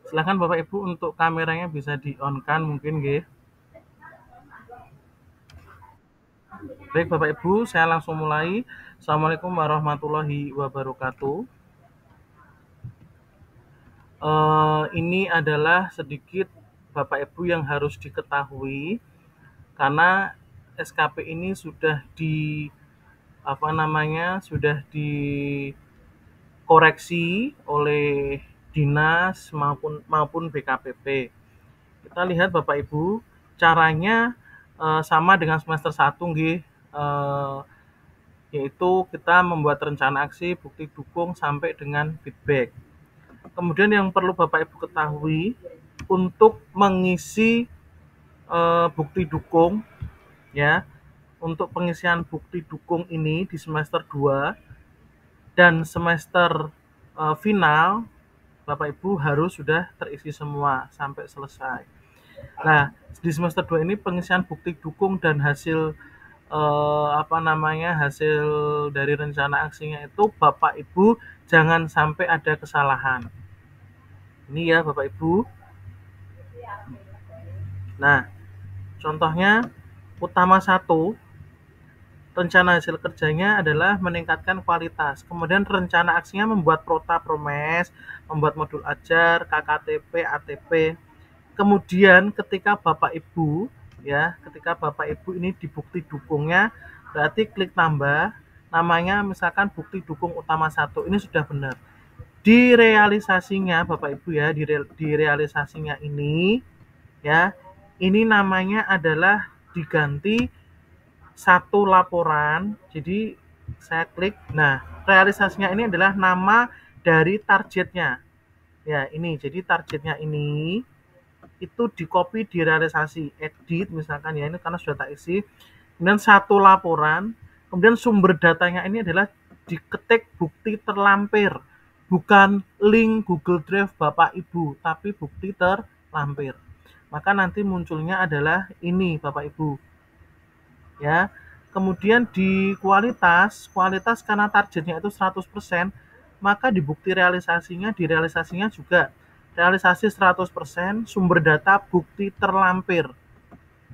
Silahkan Bapak Ibu untuk kameranya bisa di-on-kan mungkin nggih. Baik Bapak Ibu, saya langsung mulai. Assalamualaikum warahmatullahi wabarakatuh. Ini adalah sedikit Bapak Ibu yang harus diketahui karena SKP ini sudah dikoreksi oleh dinas maupun BKPP. Kita lihat Bapak Ibu, caranya sama dengan semester 1 nggih, yaitu kita membuat rencana aksi, bukti dukung sampai dengan feedback. Kemudian yang perlu Bapak Ibu ketahui untuk mengisi bukti dukung ya, untuk pengisian bukti dukung ini di semester 2 dan semester final Bapak Ibu harus sudah terisi semua sampai selesai. Nah, di semester 2 ini pengisian bukti dukung dan hasil hasil dari rencana aksinya itu Bapak Ibu jangan sampai ada kesalahan. Ini ya Bapak Ibu. Nah, contohnya utama 1, rencana hasil kerjanya adalah meningkatkan kualitas. Kemudian rencana aksinya membuat prota promes, membuat modul ajar, KKTP, ATP. Kemudian ketika Bapak Ibu ini di bukti dukungnya, berarti klik tambah, namanya misalkan bukti dukung utama 1, ini sudah benar. Di realisasinya Bapak Ibu ya, di realisasinya ini ya, ini namanya adalah diganti satu laporan. Jadi saya klik, nah realisasinya ini adalah nama dari targetnya ya, ini jadi targetnya ini itu di copy di realisasi, edit misalkan ya, ini karena sudah tak isi, kemudian satu laporan, kemudian sumber datanya ini adalah diketik bukti terlampir, bukan link Google Drive Bapak Ibu, tapi bukti terlampir. Maka nanti munculnya adalah ini Bapak Ibu ya. Kemudian di kualitas karena targetnya itu 100%, maka di bukti di realisasinya juga realisasi 100%, sumber data bukti terlampir.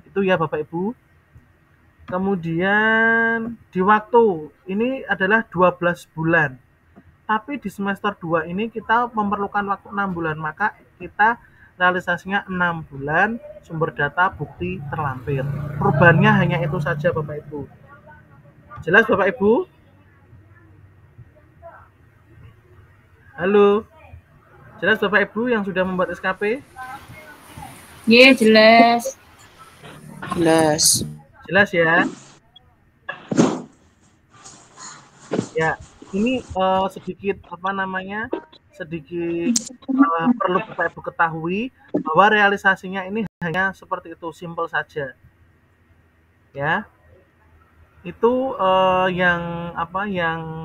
Itu ya Bapak Ibu. Kemudian di waktu, ini adalah 12 bulan. Tapi di semester 2 ini kita memerlukan waktu 6 bulan, maka kita realisasinya 6 bulan, sumber data bukti terlampir. Perubahannya hanya itu saja Bapak Ibu. Jelas Bapak Ibu? Halo? Jelas Bapak Ibu yang sudah membuat SKP? Iya, jelas. Jelas. Jelas ya? Ya, ini sedikit perlu Bapak Ibu ketahui bahwa realisasinya ini hanya seperti itu, simple saja. Ya. Itu yang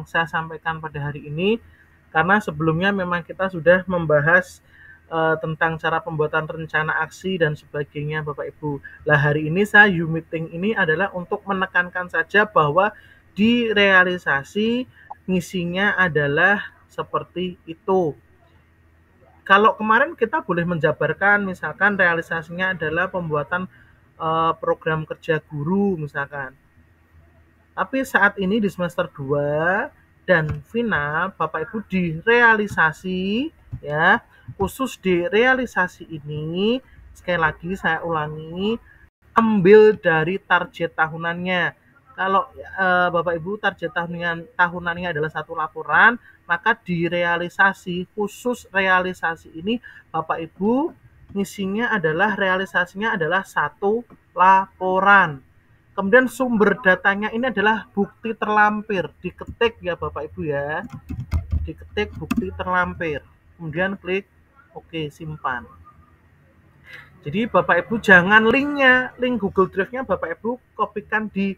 saya sampaikan pada hari ini, karena sebelumnya memang kita sudah membahas tentang cara pembuatan rencana aksi dan sebagainya Bapak Ibu. Lah hari ini saya U-Meeting ini adalah untuk menekankan saja bahwa di realisasi ngisinya adalah seperti itu. Kalau kemarin kita boleh menjabarkan misalkan realisasinya adalah pembuatan program kerja guru misalkan. Tapi saat ini di semester 2 dan final Bapak Ibu di realisasi ya, khusus di realisasi ini sekali lagi saya ulangi, ambil dari target tahunannya. Kalau Bapak Ibu target tahunannya adalah satu laporan, maka di realisasi, khusus realisasi ini Bapak Ibu ngisinya adalah realisasinya adalah satu laporan. Kemudian sumber datanya ini adalah bukti terlampir, diketik ya Bapak Ibu ya, diketik bukti terlampir, kemudian klik oke, simpan. Jadi Bapak Ibu jangan link Google Drive-nya Bapak Ibu kopikan di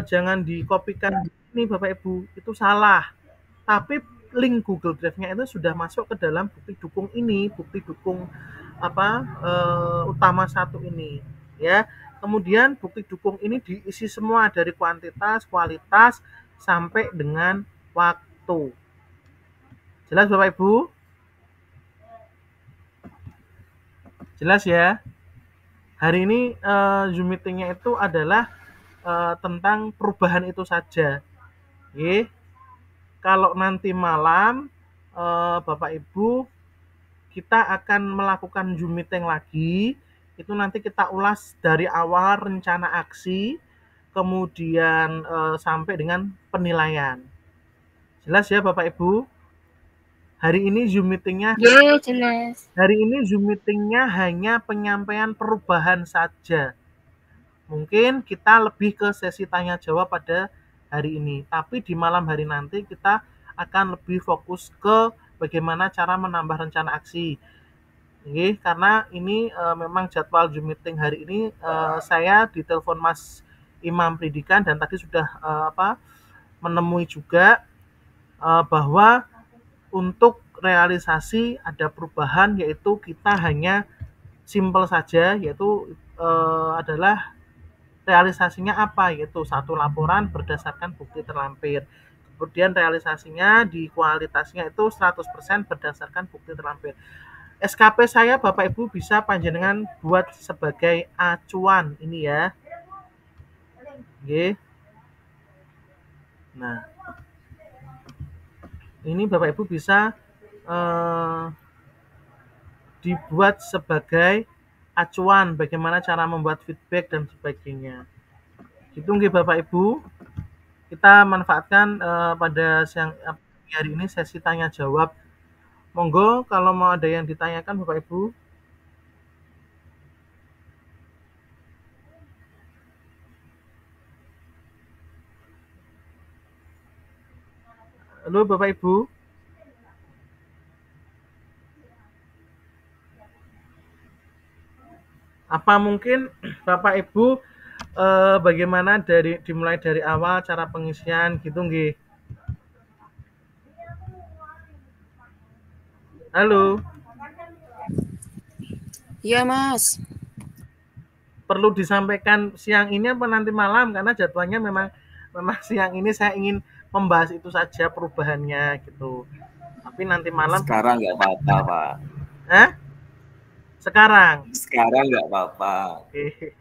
jangan dikopikan di sini Bapak Ibu, itu salah. Tapi link Google Drive-nya itu sudah masuk ke dalam bukti dukung ini, bukti dukung utama 1 ini ya. Kemudian bukti dukung ini diisi semua dari kuantitas, kualitas sampai dengan waktu. Jelas Bapak Ibu? Jelas ya? Hari ini Zoom meetingnya itu adalah tentang perubahan itu saja. Oke. Kalau nanti malam Bapak Ibu kita akan melakukan Zoom meeting lagi. Itu nanti kita ulas dari awal rencana aksi, kemudian sampai dengan penilaian. Jelas ya Bapak Ibu? Hari ini Zoom meetingnya Ye, jelas. hari ini Zoom meetingnya hanya penyampaian perubahan saja. Mungkin kita lebih ke sesi tanya jawab pada hari ini, tapi di malam hari nanti kita akan lebih fokus ke bagaimana cara menambah rencana aksi. Oke, karena ini memang jadwal Zoom meeting hari ini saya ditelepon Mas Imam Pendidikan dan tadi sudah menemui juga bahwa untuk realisasi ada perubahan, yaitu kita hanya simple saja, yaitu adalah realisasinya apa, yaitu satu laporan berdasarkan bukti terlampir. Kemudian realisasinya di kualitasnya itu 100% berdasarkan bukti terlampir. SKP saya Bapak Ibu bisa panjenengan buat sebagai acuan ini ya. Oke. Nah, ini Bapak Ibu bisa dibuat sebagai acuan bagaimana cara membuat feedback dan sebagainya. Gitu nggih Bapak Ibu. Kita manfaatkan pada siang hari ini sesi tanya jawab. Monggo kalau mau ada yang ditanyakan Bapak Ibu. Halo Bapak Ibu. Apa mungkin Bapak Ibu bagaimana dimulai dari awal cara pengisian gitu nggih. Halo. Iya, Mas. Perlu disampaikan siang ini apa nanti malam, karena jadwalnya memang siang ini saya ingin membahas itu saja perubahannya gitu. Tapi nanti malam Sekarang nggak apa-apa, Pak. Sekarang. Sekarang nggak apa-apa. Oke.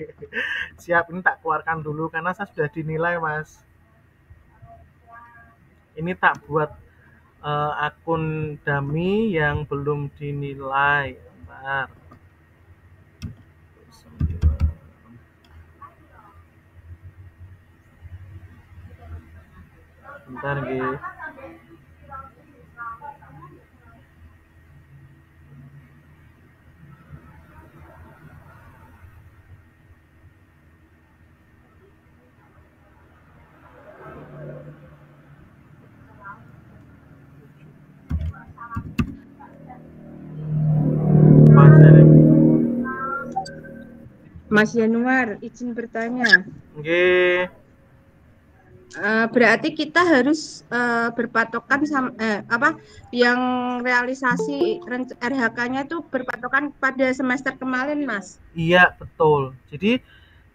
Siap, ini tak keluarkan dulu karena saya sudah dinilai, Mas. Ini tak buat akun dummy yang belum dinilai. Bentar. Bentar nggih. Mas Januar, izin bertanya. Nggih. Berarti kita harus berpatokan sama yang realisasi RHK-nya itu berpatokan pada semester kemarin, Mas. Iya, betul. Jadi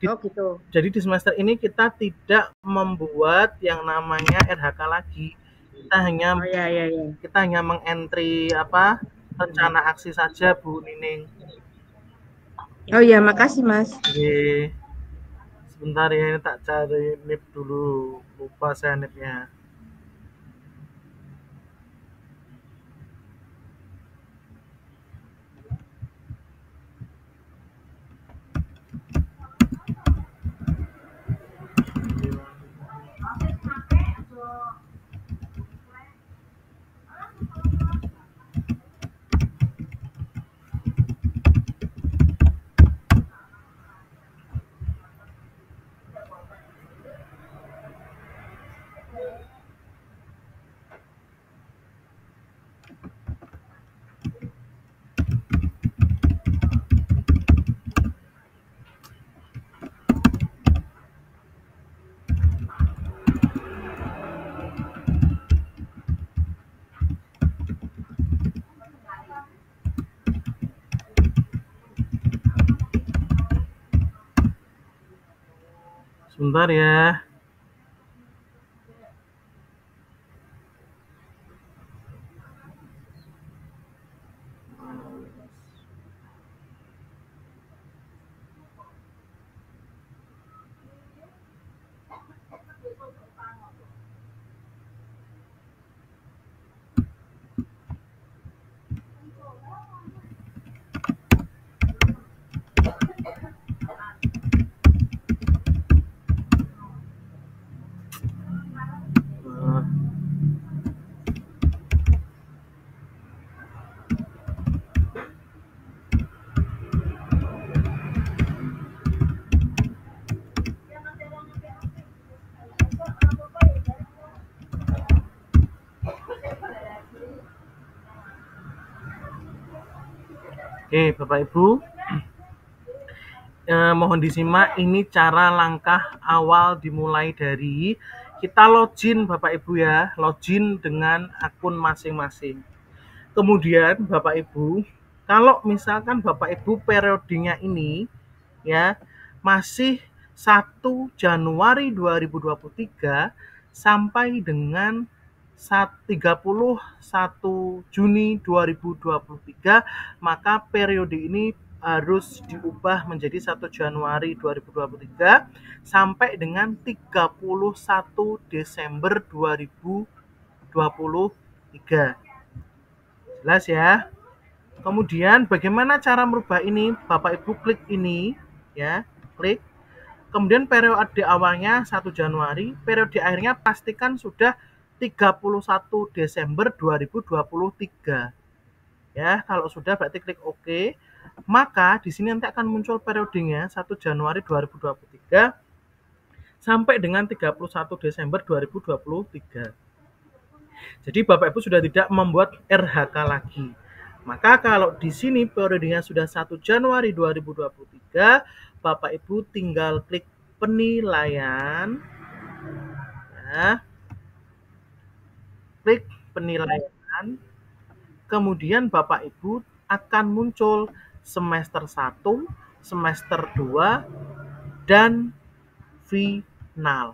gitu. Jadi di semester ini kita tidak membuat yang namanya RHK lagi. Kita hanya kita hanya mengentry rencana aksi saja, Bu Nining. Oh iya, makasih Mas. Oke. Sebentar ya, ini tak cari nip dulu. Lupa saya nipnya. Sebentar ya. Oke, Bapak Ibu, mohon disimak, ini cara langkah awal dimulai dari kita login Bapak Ibu ya, login dengan akun masing-masing. Kemudian Bapak Ibu, kalau misalkan Bapak Ibu periodenya ini ya masih 1 Januari 2023 sampai dengan 31 Juni 2023, maka periode ini harus diubah menjadi 1 Januari 2023 sampai dengan 31 Desember 2023. Jelas ya? Kemudian bagaimana cara merubah ini? Bapak Ibu klik ini ya, klik. Kemudian periode awalnya 1 Januari, periode akhirnya pastikan sudah 31 Desember 2023. Ya, kalau sudah berarti klik OK. Maka di sini nanti akan muncul periodenya 1 Januari 2023 sampai dengan 31 Desember 2023. Jadi Bapak Ibu sudah tidak membuat RHK lagi. Maka kalau di sini periodenya sudah 1 Januari 2023, Bapak Ibu tinggal klik penilaian. Ya. Klik penilaian. Kemudian Bapak Ibu akan muncul semester 1, semester 2, dan final.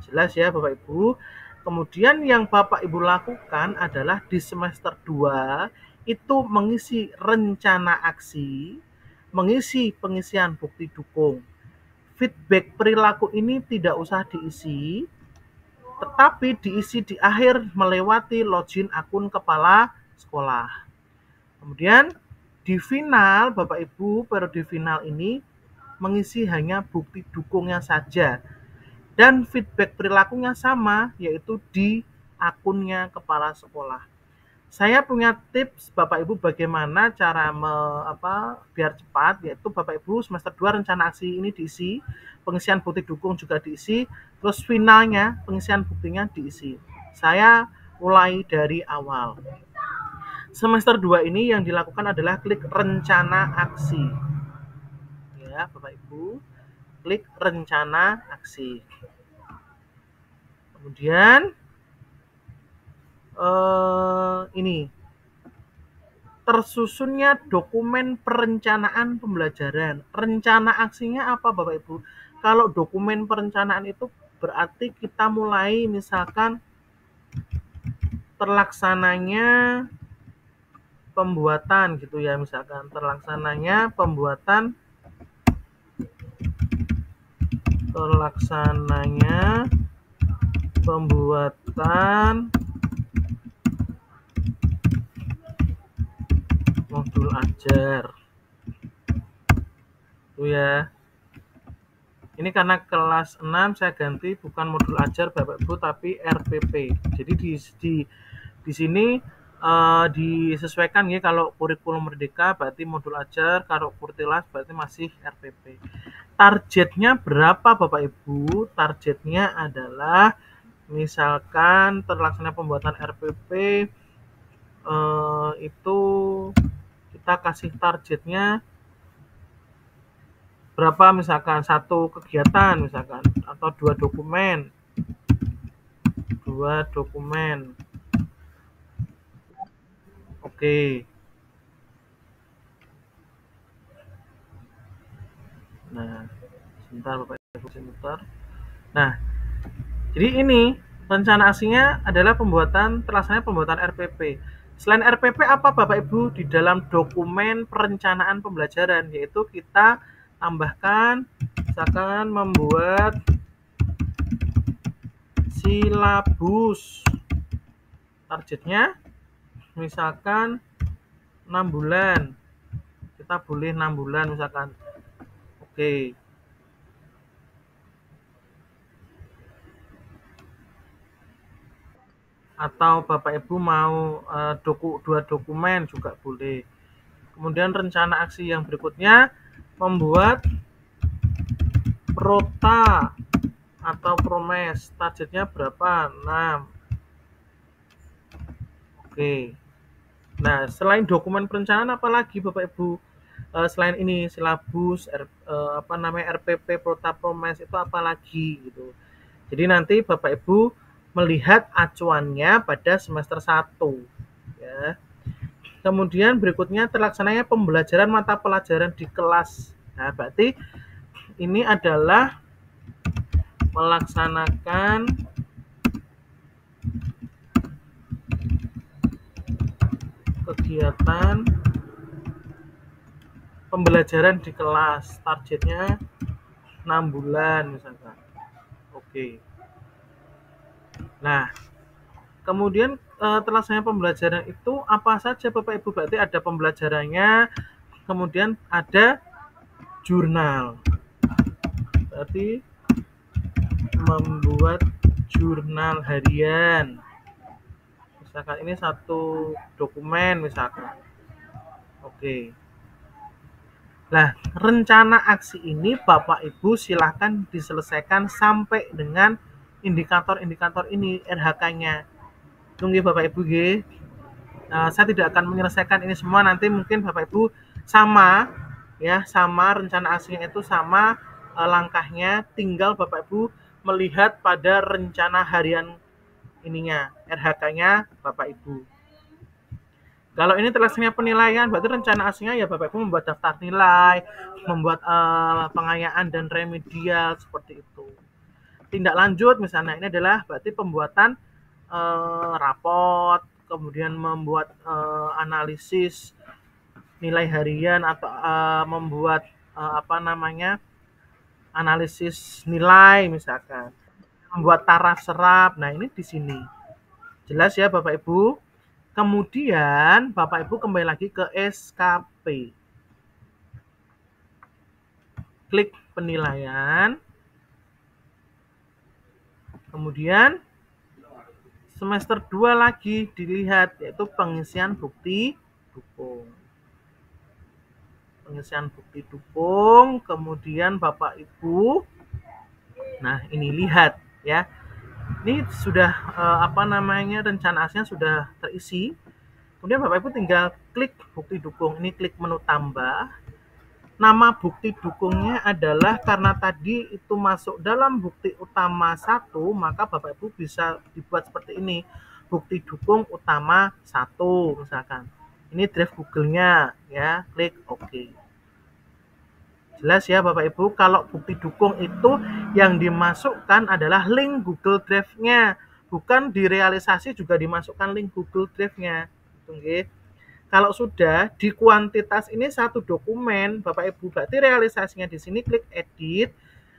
Jelas ya Bapak Ibu? Kemudian yang Bapak Ibu lakukan adalah di semester 2 itu mengisi rencana aksi, mengisi pengisian bukti dukung. Feedback perilaku ini tidak usah diisi, tetapi diisi di akhir melewati login akun kepala sekolah. Kemudian di final Bapak Ibu, periode final ini mengisi hanya bukti dukungnya saja. Dan feedback perilakunya sama, yaitu di akunnya kepala sekolah. Saya punya tips Bapak Ibu bagaimana cara biar cepat, yaitu Bapak Ibu semester 2 rencana aksi ini diisi, pengisian bukti dukung juga diisi, terus finalnya pengisian buktinya diisi. Saya mulai dari awal. Semester 2 ini yang dilakukan adalah klik rencana aksi. Ya, Bapak Ibu, klik rencana aksi. Kemudian ini tersusunnya dokumen perencanaan pembelajaran. Rencana aksinya apa Bapak Ibu? Kalau dokumen perencanaan itu berarti kita mulai misalkan terlaksananya pembuatan gitu ya, misalkan terlaksananya pembuatan modul ajar. Itu ya. Ini karena kelas 6 saya ganti bukan modul ajar Bapak Ibu tapi RPP. Jadi di sini disesuaikan ya, kalau kurikulum merdeka berarti modul ajar, kalau kurtilas berarti masih RPP. Targetnya berapa Bapak Ibu? Targetnya adalah misalkan terlaksana pembuatan RPP itu kita kasih targetnya berapa, misalkan 1 kegiatan misalkan, atau 2 dokumen. Oke. Nah, sebentar Bapak Ibu, sebentar. Nah, jadi ini rencana aksinya adalah terlaksananya pembuatan RPP. Selain RPP apa Bapak Ibu di dalam dokumen perencanaan pembelajaran, yaitu kita tambahkan misalkan membuat silabus. Targetnya misalkan 6 bulan. Kita boleh 6 bulan misalkan. Oke. Atau Bapak Ibu mau 2 dokumen juga boleh. Kemudian rencana aksi yang berikutnya membuat prota atau promes. Targetnya berapa? 6. Oke. Nah, selain dokumen perencanaan apalagi Bapak Ibu? Selain ini silabus, RPP, Prota Promes itu apalagi gitu. Jadi nanti Bapak Ibu melihat acuannya pada semester 1 ya. Kemudian berikutnya terlaksananya pembelajaran mata pelajaran di kelas. Nah, berarti ini adalah melaksanakan kegiatan pembelajaran di kelas. Targetnya 6 bulan misalkan. Oke. Nah, kemudian terlaksananya pembelajaran itu apa saja Bapak Ibu? Berarti ada pembelajarannya, kemudian ada jurnal. Berarti membuat jurnal harian. Misalkan ini satu dokumen misalkan. Oke. Nah, rencana aksi ini Bapak Ibu silahkan diselesaikan sampai dengan indikator-indikator ini RHK-nya. Tunggu Bapak Ibu G. Saya tidak akan menyelesaikan ini semua, nanti mungkin Bapak Ibu sama ya, sama rencana aksinya itu sama langkahnya, tinggal Bapak Ibu melihat pada rencana harian ininya, RHK-nya Bapak Ibu. Kalau ini terlaksananya penilaian, berarti rencana aksinya ya Bapak Ibu membuat daftar nilai, membuat pengayaan dan remedial seperti itu. Tindak lanjut misalnya ini adalah berarti pembuatan raport, kemudian membuat analisis nilai harian atau membuat analisis nilai misalkan, membuat taraf serap. Nah, ini di sini. Jelas ya Bapak Ibu? Kemudian Bapak Ibu kembali lagi ke SKP. Klik penilaian. Kemudian semester 2 lagi dilihat, yaitu pengisian bukti dukung. Pengisian bukti dukung, kemudian Bapak Ibu, nah ini lihat ya. Ini sudah rencana aksinya sudah terisi. Kemudian Bapak Ibu tinggal klik bukti dukung. Ini klik menu tambah. Nama bukti dukungnya adalah karena tadi itu masuk dalam bukti utama 1, maka Bapak Ibu bisa dibuat seperti ini. Bukti dukung utama 1 misalkan. Ini drive Google-nya ya, klik OK. Jelas ya Bapak Ibu, kalau bukti dukung itu yang dimasukkan adalah link Google Drive-nya, bukan direalisasi juga dimasukkan link Google Drive-nya. Kalau sudah di kuantitas ini satu dokumen, Bapak Ibu, berarti realisasinya di sini klik edit,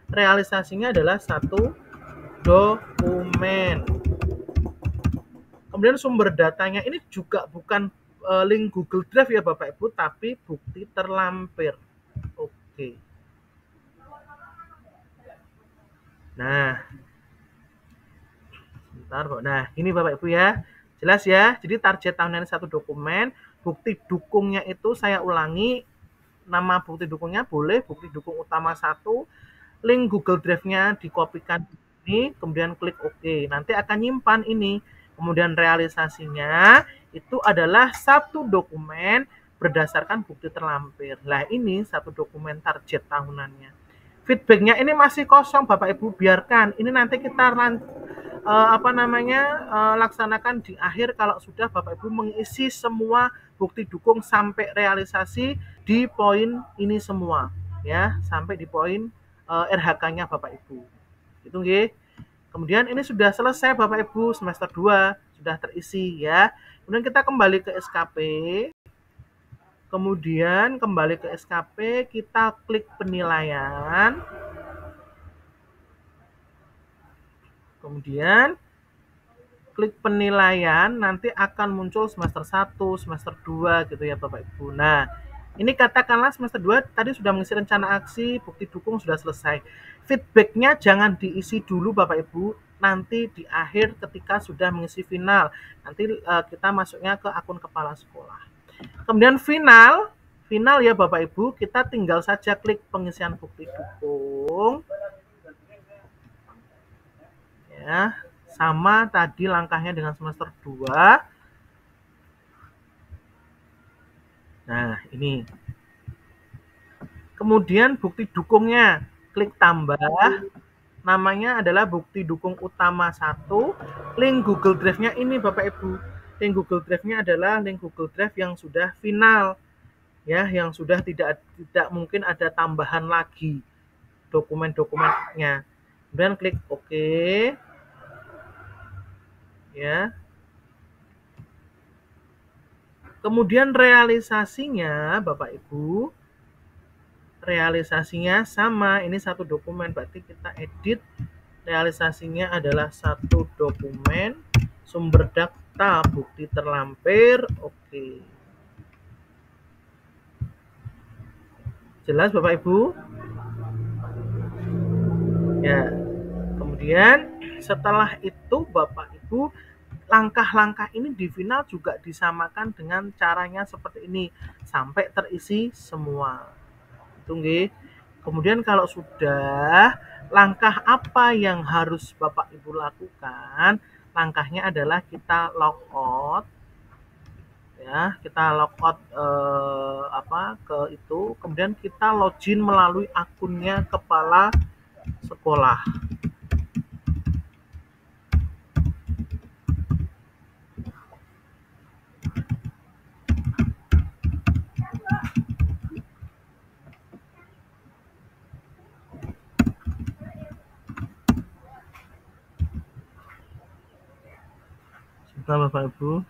realisasinya adalah satu dokumen. Kemudian sumber datanya ini juga bukan link Google Drive ya Bapak Ibu, tapi bukti terlampir. Oke. Nah, sebentar, nah ini Bapak Ibu ya, jelas ya. Jadi target tahunan satu dokumen, bukti dukungnya itu saya ulangi, nama bukti dukungnya boleh bukti dukung utama 1, link Google Drive-nya dikopikan ini, kemudian klik OK. Nanti akan nyimpan ini. Kemudian realisasinya itu adalah satu dokumen berdasarkan bukti terlampir. Nah, ini satu dokumen target tahunannya. Feedbacknya ini masih kosong Bapak Ibu, biarkan. Ini nanti kita laksanakan di akhir kalau sudah Bapak Ibu mengisi semua bukti dukung sampai realisasi di poin ini semua ya, sampai di poin RHK-nya Bapak Ibu. Itu nggih. Kemudian ini sudah selesai Bapak Ibu, semester 2 sudah terisi ya. Kemudian kita kembali ke SKP. Kemudian kembali ke SKP, kita klik penilaian. Kemudian klik penilaian, nanti akan muncul semester 1, semester 2 gitu ya Bapak Ibu. Nah, ini katakanlah semester 2 tadi sudah mengisi rencana aksi, bukti dukung sudah selesai. Feedbacknya jangan diisi dulu Bapak Ibu, nanti di akhir ketika sudah mengisi final. Nanti kita masuknya ke akun kepala sekolah. Kemudian final ya Bapak Ibu, kita tinggal saja klik pengisian bukti dukung. Ya, sama tadi langkahnya dengan semester 2. Nah, ini. Kemudian bukti dukungnya, klik tambah. Namanya adalah bukti dukung utama 1. Link Google Drive-nya ini Bapak Ibu. Link Google Drive-nya adalah link Google Drive yang sudah final. Ya, yang sudah tidak mungkin ada tambahan lagi dokumen-dokumennya. Kemudian klik OK. Ya. Kemudian realisasinya Bapak Ibu, realisasinya sama, ini satu dokumen, berarti kita edit. Realisasinya adalah satu dokumen, sumber data, bukti terlampir. Oke. Jelas Bapak Ibu? Ya. Kemudian setelah itu Bapak Ibu, langkah-langkah ini di final juga disamakan dengan caranya seperti ini sampai terisi semua. Tunggu. Kemudian kalau sudah, langkah apa yang harus Bapak Ibu lakukan? Langkahnya adalah kita logout. Ya, kita logout ke itu, kemudian kita login melalui akunnya kepala sekolah. Sebentar Bapak Ibu.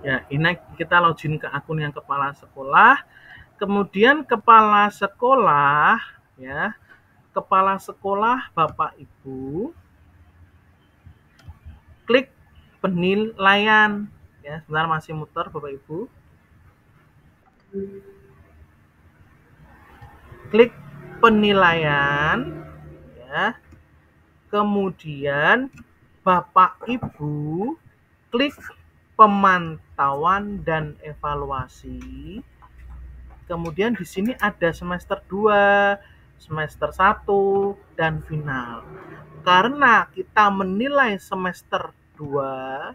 Ya, ini kita login ke akun yang kepala sekolah. Kemudian kepala sekolah, ya, kepala sekolah Bapak Ibu, klik penilaian. Ya, sebentar masih muter Bapak Ibu. Klik penilaian, ya. Kemudian Bapak Ibu klik pemantauan dan evaluasi. Kemudian di sini ada semester 2, semester 1, dan final. Karena kita menilai semester 2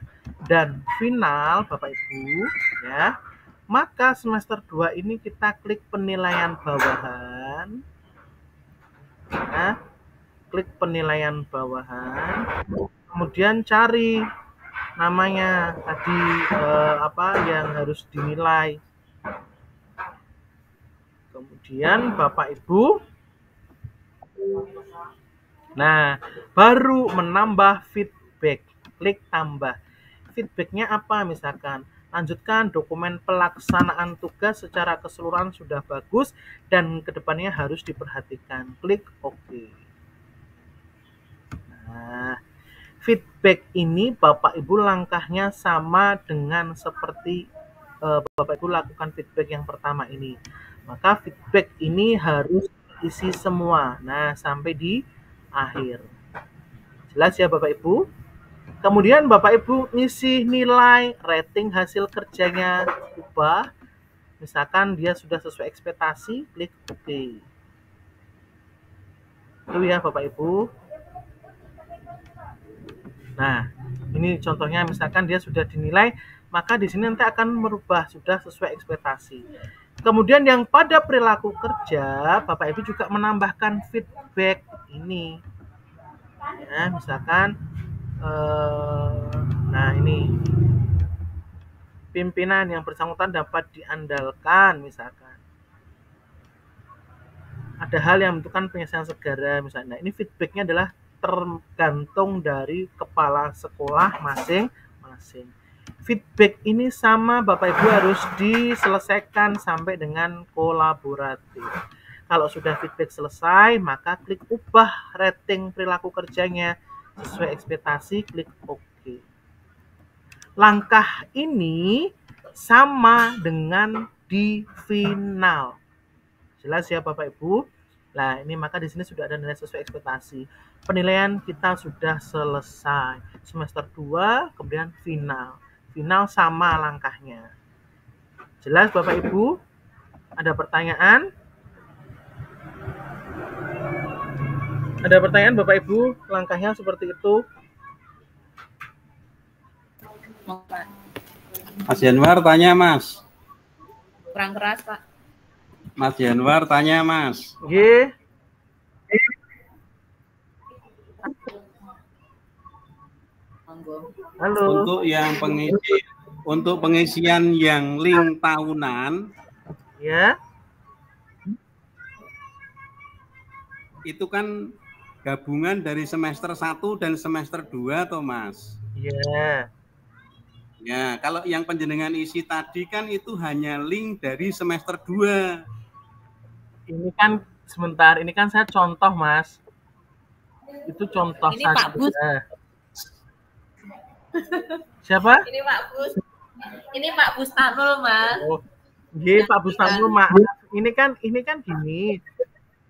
dan final Bapak Ibu, ya, maka semester 2 ini kita klik penilaian bawahan. Ya, klik penilaian bawahan. Kemudian cari namanya tadi apa yang harus dinilai. Kemudian Bapak Ibu, nah, baru menambah feedback. Klik tambah. Feedbacknya apa? Misalkan, lanjutkan dokumen pelaksanaan tugas secara keseluruhan sudah bagus dan kedepannya harus diperhatikan. Klik OK. Nah, feedback ini Bapak Ibu langkahnya sama dengan seperti Bapak Ibu lakukan feedback yang pertama ini. Maka feedback ini harus isi semua. Nah, sampai di akhir. Jelas ya Bapak Ibu? Kemudian Bapak Ibu ngisi nilai, rating hasil kerjanya ubah. Misalkan dia sudah sesuai ekspektasi, klik OK. Itu ya Bapak Ibu. Nah, ini contohnya misalkan dia sudah dinilai, maka di sini nanti akan merubah sudah sesuai ekspektasi. Kemudian yang pada perilaku kerja, Bapak Ibu juga menambahkan feedback ini. Ya, misalkan, nah ini pimpinan yang bersangkutan dapat diandalkan, misalkan. Ada hal yang membutuhkan penyelesaian segera, misalnya. Nah, ini feedbacknya adalah tergantung dari kepala sekolah masing-masing. Feedback ini sama Bapak Ibu harus diselesaikan sampai dengan kolaboratif. Kalau sudah feedback selesai, maka klik ubah rating perilaku kerjanya sesuai ekspektasi, klik OK. Langkah ini sama dengan di final. Jelas ya Bapak Ibu? Nah, ini maka di sini sudah ada nilai sesuai ekspektasi. Penilaian kita sudah selesai. Semester 2, kemudian final. Final sama langkahnya. Jelas Bapak Ibu? Ada pertanyaan? Ada pertanyaan Bapak Ibu? Langkahnya seperti itu. Mas Januar tanya, Mas. Kurang keras, Pak. Mas Januar tanya, Mas. Nggih. Monggo. Halo. Untuk pengisian yang link tahunan, Ya. itu kan gabungan dari semester 1 dan semester 2 toh, Mas. Iya. Ya, kalau yang penjenengan isi tadi kan itu hanya link dari semester 2. Ini kan sebentar, ini kan saya contoh, Mas. Itu contoh Ini saja. Pak Bus. Siapa? Ini Pak Bus. Ini Pak Bustanul, Mas. Oh, nggih, Pak Bustanul, maaf. Ini kan gini.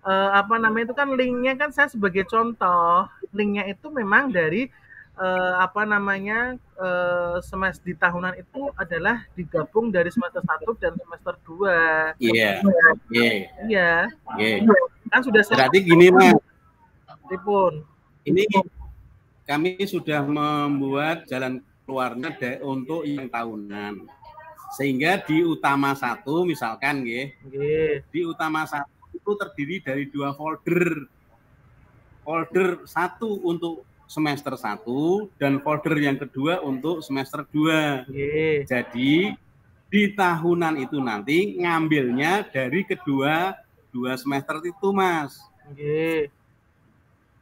Apa namanya itu kan linknya kan saya sebagai contoh. Linknya itu memang dari apa namanya semester di tahunan itu adalah digabung dari semester 1 dan semester 2. Iya. Iya. Kan sudah Berarti gini, Mas. Tripun. Ini kami sudah membuat jalan keluarnya untuk yang tahunan. Sehingga di utama 1 misalkan nggih. Di utama 1 itu terdiri dari 2 folder. Folder 1 untuk semester 1 dan folder yang kedua untuk semester 2. Jadi di tahunan itu nanti ngambilnya dari dua semester itu, Mas.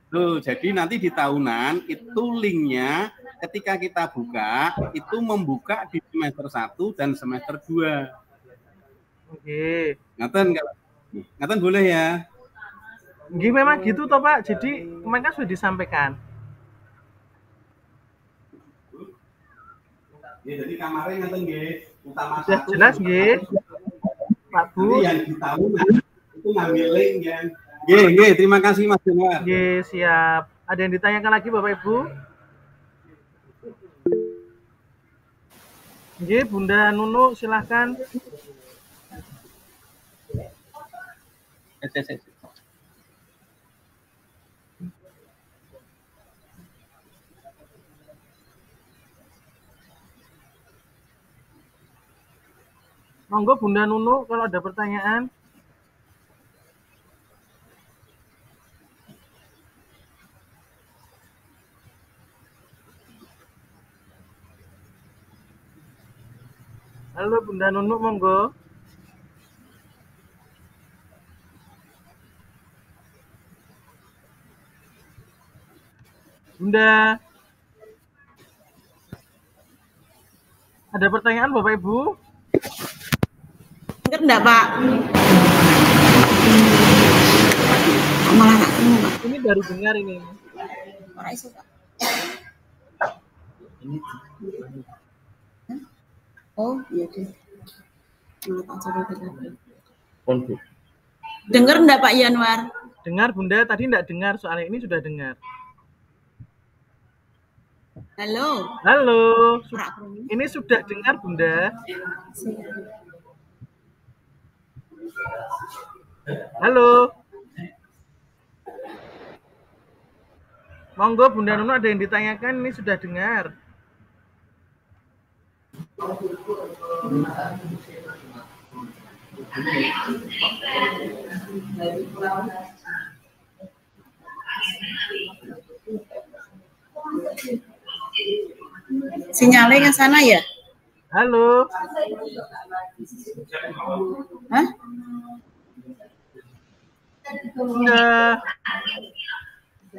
Loh, jadi nanti di tahunan itu linknya ketika kita buka itu membuka di semester 1 dan semester 2. Ngaten boleh ya? Nggih, memang gitu toh, Pak. Jadi kemarin kan sudah disampaikan. Jadi kamarnya ngaten nggih, utama sudah jelas nggih. Pak Bu. Yang di tahunan itu ngambil link ya. Nggih, terima kasih Mas Januar. Nggih, siap. Ada yang ditanyakan lagi Bapak Ibu? Nggih, Bunda Nunu silahkan. Monggo Bunda Nunu kalau ada pertanyaan. Halo Bunda Nunu, monggo. Bunda. Ada pertanyaan Bapak Ibu? Enggak, Pak. Malah nggak ketemu, Pak. Ini baru dengar ini. Ora iso, Pak. Oh, iya deh. Malah tak coba tadi. Dengar enggak Pak Januar? Dengar Bunda, tadi enggak dengar soalnya ini sudah dengar. Halo. Halo. Ini sudah dengar Bunda. Halo. Monggo Bunda Nunu ada yang ditanyakan, ini sudah dengar. Sinyalnya ke sana ya? Halo. Hah? Bunda.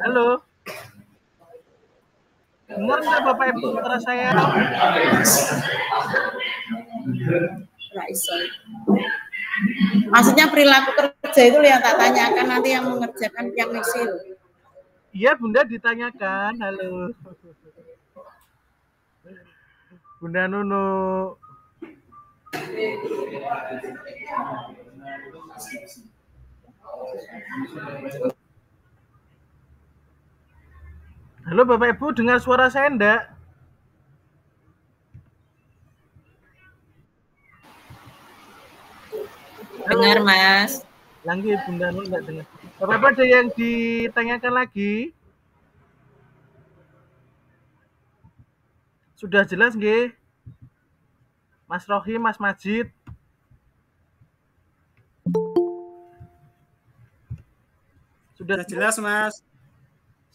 Halo. Dengar nggak Bapak Ibu suara saya? Maksudnya perilaku kerja itu yang tak tanyakan, nanti yang mengerjakan yang ngisi. Iya Bunda ditanyakan. Halo. Bunda Nunu. Halo Bapak Ibu, dengar suara saya enggak? Dengar, Mas. Lagi Bunda Nur nggak dengar. Bapak ada yang ditanyakan lagi? Sudah jelas nggih? Mas Rohim, Mas Majid. Sudah jelas, Mas.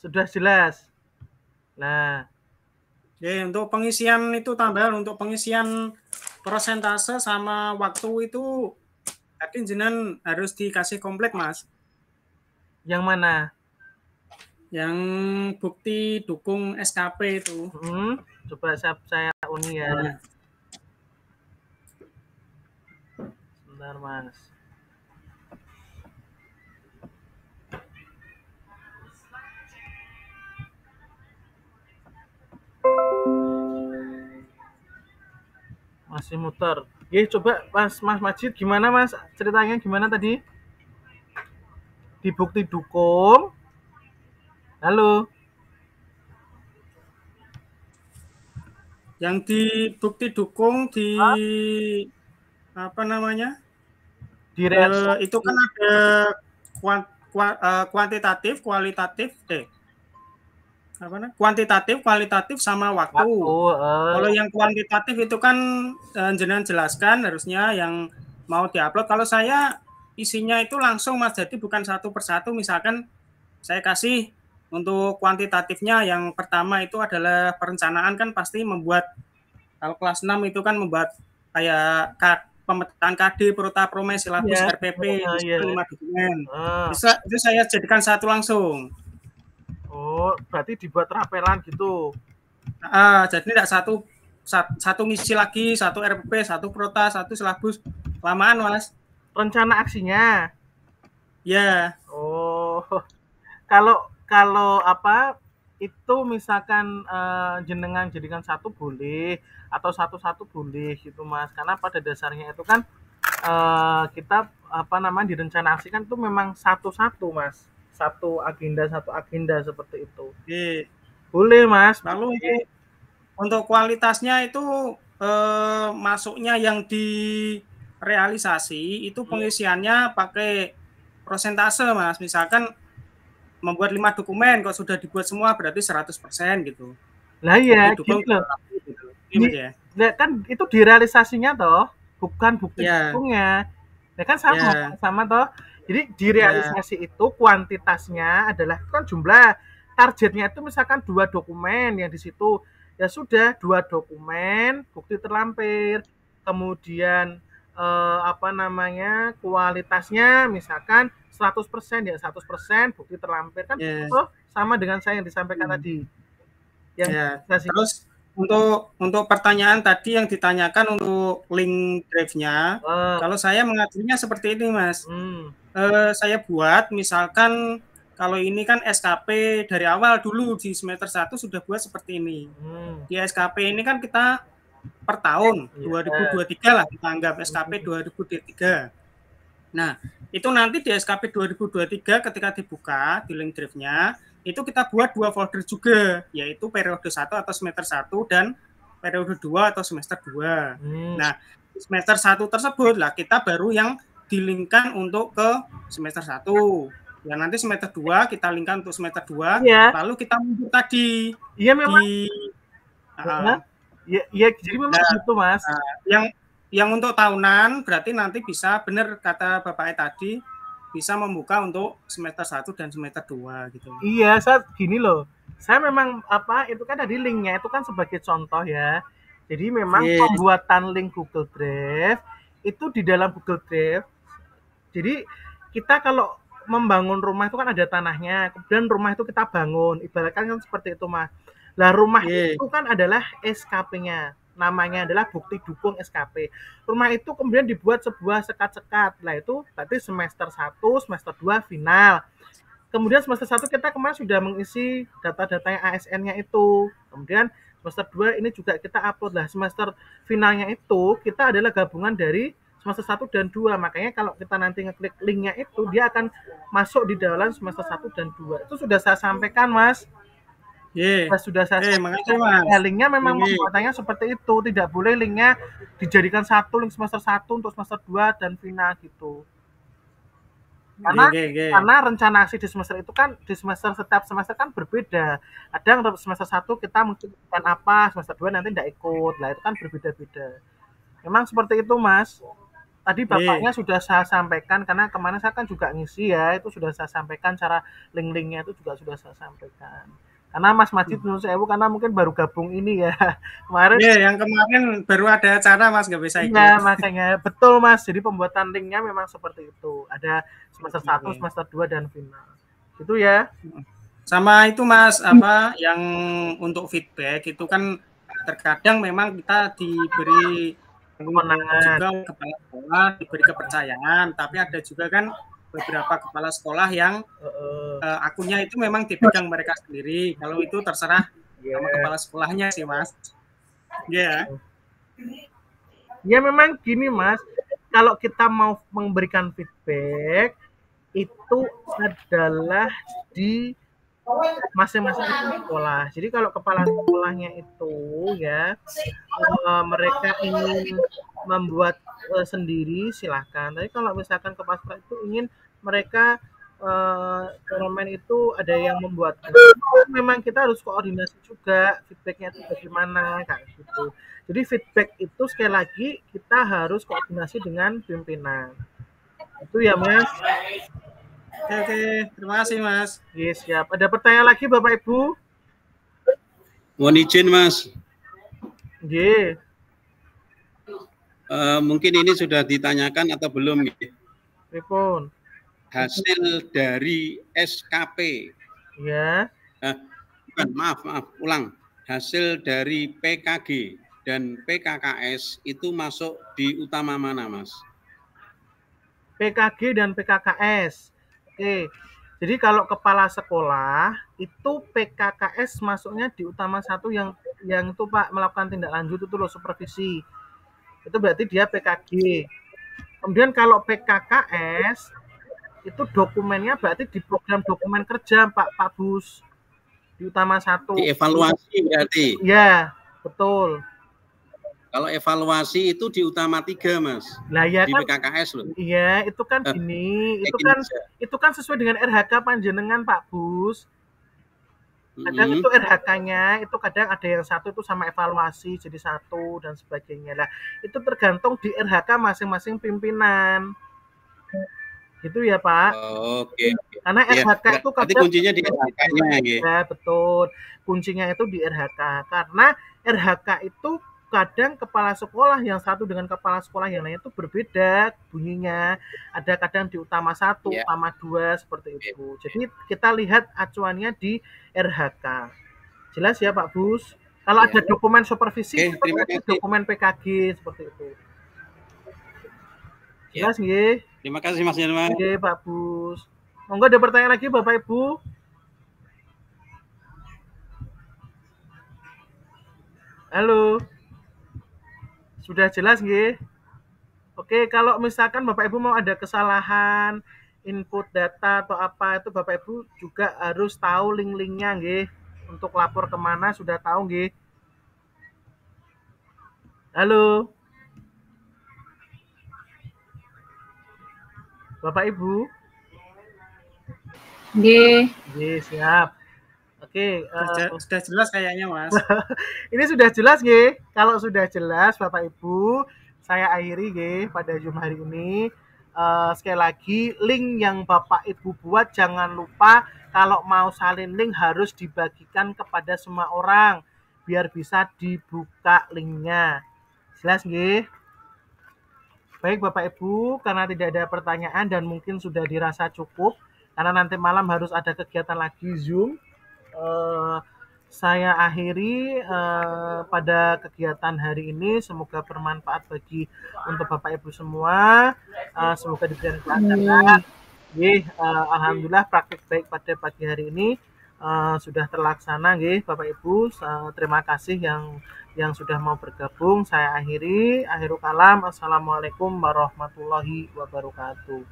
Sudah jelas. Nah, untuk pengisian itu tambahan untuk pengisian persentase sama waktu itu tadi jenengan harus dikasih komplit, Mas. Yang mana? Yang bukti dukung SKP itu. Coba saya uni ya. Sebentar, Mas. Masih muter. Coba Mas Majid, gimana Mas? Ceritanya gimana tadi? Di bukti dukung. Halo. Yang di bukti dukung di apa namanya? Itu kan ada kuantitatif, kualitatif, kuantitatif, kualitatif sama waktu. Kalau yang kuantitatif itu kan jenengan jelaskan harusnya yang mau diupload. Kalau saya isinya itu langsung, Mas, jadi bukan satu persatu. Misalkan saya kasih untuk kuantitatifnya yang pertama itu adalah perencanaan, kan pasti membuat, kalau kelas 6 itu kan membuat kayak pemetaan KD, Prota, Promes, Silabus, RPP, 5 dokumen. Itu saya jadikan satu langsung. Oh, berarti dibuat rapelan gitu. Jadi tidak satu ngisi lagi, satu RPP, satu Prota, satu Silabus. Lamaan, Mas. Rencana aksinya? Ya. Oh, kalau apa itu misalkan jenengan jadikan satu boleh atau satu-satu boleh gitu, Mas. Karena pada dasarnya itu kan kita direncanakan itu memang satu-satu, Mas. Satu agenda seperti itu. Boleh, Mas. Lalu untuk kualitasnya itu masuknya yang di realisasi itu pengisiannya pakai persentase, Mas. Misalkan membuat 5 dokumen, kalau sudah dibuat semua berarti 100% gitu. Lah iya, gitu loh. Kan itu di realisasinya toh, bukan bukti dukungnya. Ya kan sama toh. Jadi di realisasi itu kuantitasnya adalah kan jumlah, targetnya itu misalkan 2 dokumen yang di situ. Ya sudah 2 dokumen bukti terlampir. Kemudian kualitasnya misalkan 100%, ya 100% bukti terlampir kan itu sama dengan saya yang disampaikan tadi. Terus untuk pertanyaan tadi yang ditanyakan untuk link drive-nya, kalau saya mengaturnya seperti ini, Mas. Saya buat misalkan kalau ini kan SKP dari awal dulu di semester 1 sudah buat seperti ini. Di SKP ini kan kita per tahun 2023 lah kita anggap SKP 2023. Nah, itu nanti di SKP 2023 ketika dibuka di link drive-nya, itu kita buat 2 folder juga, yaitu periode 1 atau semester 1 dan periode 2 atau semester 2. Nah, semester 1 tersebut lah kita baru yang dilingkan untuk ke semester 1. Ya nanti semester 2 kita linkkan untuk semester 2, lalu kita mundur tadi. Iya memang. Jadi memang gitu, Mas. Yang untuk tahunan berarti nanti bisa, benar kata Bapak tadi, bisa membuka untuk semester 1 dan semester 2 gitu. Iya, gini loh. Saya memang itu kan tadi linknya itu kan sebagai contoh ya. Jadi memang pembuatan link Google Drive itu di dalam Google Drive. Jadi kita kalau membangun rumah itu kan ada tanahnya, kemudian rumah itu kita bangun, ibaratkan kan seperti itu, Mas. Lah rumah itu kan adalah SKP-nya. Namanya adalah bukti dukung SKP. Rumah itu kemudian dibuat sebuah sekat-sekat. Lah itu berarti semester 1, semester 2 final. Kemudian semester 1 kita kemarin sudah mengisi data-data yang ASN-nya itu. Kemudian semester 2 ini juga kita upload. Lah semester finalnya itu kita adalah gabungan dari semester 1 dan 2. Makanya kalau kita nanti ngeklik linknya itu, dia akan masuk di dalam semester 1 dan 2. Itu sudah saya sampaikan, Mas. Sudah saya linknya memang pembuatannya seperti itu, tidak boleh linknya dijadikan satu link semester 1 untuk semester 2 dan final gitu. Karena rencana aksi di semester itu kan di setiap semester kan berbeda. Ada yang semester 1 kita mungkin apa, semester 2 nanti tidak ikut. Lah itu kan berbeda-beda. Memang seperti itu, Mas. Tadi Bapaknya sudah saya sampaikan, karena kemarin saya kan juga ngisi ya, itu sudah saya sampaikan, cara link-linknya itu juga sudah saya sampaikan. Karena Mas Majid menurut saya, karena mungkin baru gabung ini ya. Kemarin yang kemarin baru ada acara Mas, nggak bisa ikut. Iya, makanya betul Mas. Jadi pembuatan linknya memang seperti itu. Ada semester 1, semester 2 dan final. Itu ya. Sama itu Mas, apa yang untuk feedback itu kan terkadang memang kita diberi kewenangan juga kepala sekolah, diberi kepercayaan, tapi ada juga kan beberapa kepala sekolah yang akunnya itu memang dipegang mereka sendiri. Kalau itu terserah sama kepala sekolahnya sih Mas. Ya memang gini Mas, kalau kita mau memberikan feedback itu adalah di masing-masing sekolah. Jadi kalau kepala sekolahnya itu ya mereka ingin membuat sendiri silahkan. Tapi kalau misalkan kepala sekolah itu ingin mereka turnamen itu ada yang membuat, memang kita harus koordinasi juga feedbacknya itu bagaimana kayak gitu. Jadi feedback itu sekali lagi kita harus koordinasi dengan pimpinan. Itu ya Mas. Oke, terima kasih Mas. Yes, siap. Ada pertanyaan lagi Bapak Ibu? Mohon izin Mas. Mungkin ini sudah ditanyakan atau belum? Telepon. Hasil dari SKP. Ya. Bukan, maaf, ulang. Hasil dari PKG dan PKKS itu masuk di utama mana, Mas? PKG dan PKKS. Oke. Jadi kalau kepala sekolah itu PKKS masuknya di utama 1 yang itu Pak melakukan tindak lanjut itu loh, supervisi. Itu berarti dia PKG. Kemudian kalau PKKS itu dokumennya berarti di program dokumen kerja Pak Bus. Di utama 1. Dievaluasi berarti. Iya, betul. Kalau evaluasi itu di utama 3 Mas. Lah ya di kan, PKKS loh. Iya, itu kan gini, itu kan sesuai dengan RHK panjenengan Pak Bus. Kadang itu RHK-nya itu kadang ada yang 1 itu sama evaluasi jadi 1 dan sebagainya. Lah itu tergantung di RHK masing-masing pimpinan. Gitu ya Pak. Oke. Karena RHK itu kadang kuncinya di RHK-nya ya, betul. Kuncinya itu di RHK. Karena RHK itu kadang kepala sekolah yang 1 dengan kepala sekolah yang lain itu berbeda bunyinya. Ada kadang di utama 1, utama 2 seperti itu. Jadi kita lihat acuannya di RHK. Jelas ya Pak Bus? Kalau ada dokumen supervisi, dokumen PKG seperti itu. Jelas nggih? Terima kasih Mas Yanma. Oke Pak Bus. Monggo ada pertanyaan lagi Bapak Ibu? Halo. Sudah jelas nggih? Oke, kalau misalkan Bapak Ibu mau ada kesalahan input data atau apa itu Bapak Ibu juga harus tahu link-linknya nggih. Untuk lapor kemana sudah tahu nggih? Halo. Bapak Ibu? Nggih. Nggih, siap. Oke, sudah jelas kayaknya Mas. Ini sudah jelas nggih. Kalau sudah jelas Bapak Ibu, saya akhiri nggih pada Zoom hari ini. Sekali lagi link yang Bapak Ibu buat jangan lupa kalau mau salin link harus dibagikan kepada semua orang biar bisa dibuka linknya. Jelas nggih? Baik Bapak Ibu, karena tidak ada pertanyaan dan mungkin sudah dirasa cukup karena nanti malam harus ada kegiatan lagi Zoom. Saya akhiri pada kegiatan hari ini. Semoga bermanfaat bagi untuk Bapak Ibu semua. Semoga diberikan kelancaran. Alhamdulillah praktik baik pada pagi hari ini sudah terlaksana, Bapak Ibu. Terima kasih yang sudah mau bergabung. Saya akhiri. Akhirul kalam. Assalamualaikum warahmatullahi wabarakatuh.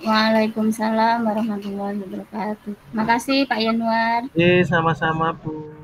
Waalaikumsalam warahmatullahi wabarakatuh. Makasih Pak Yanuar. Sama-sama Bu.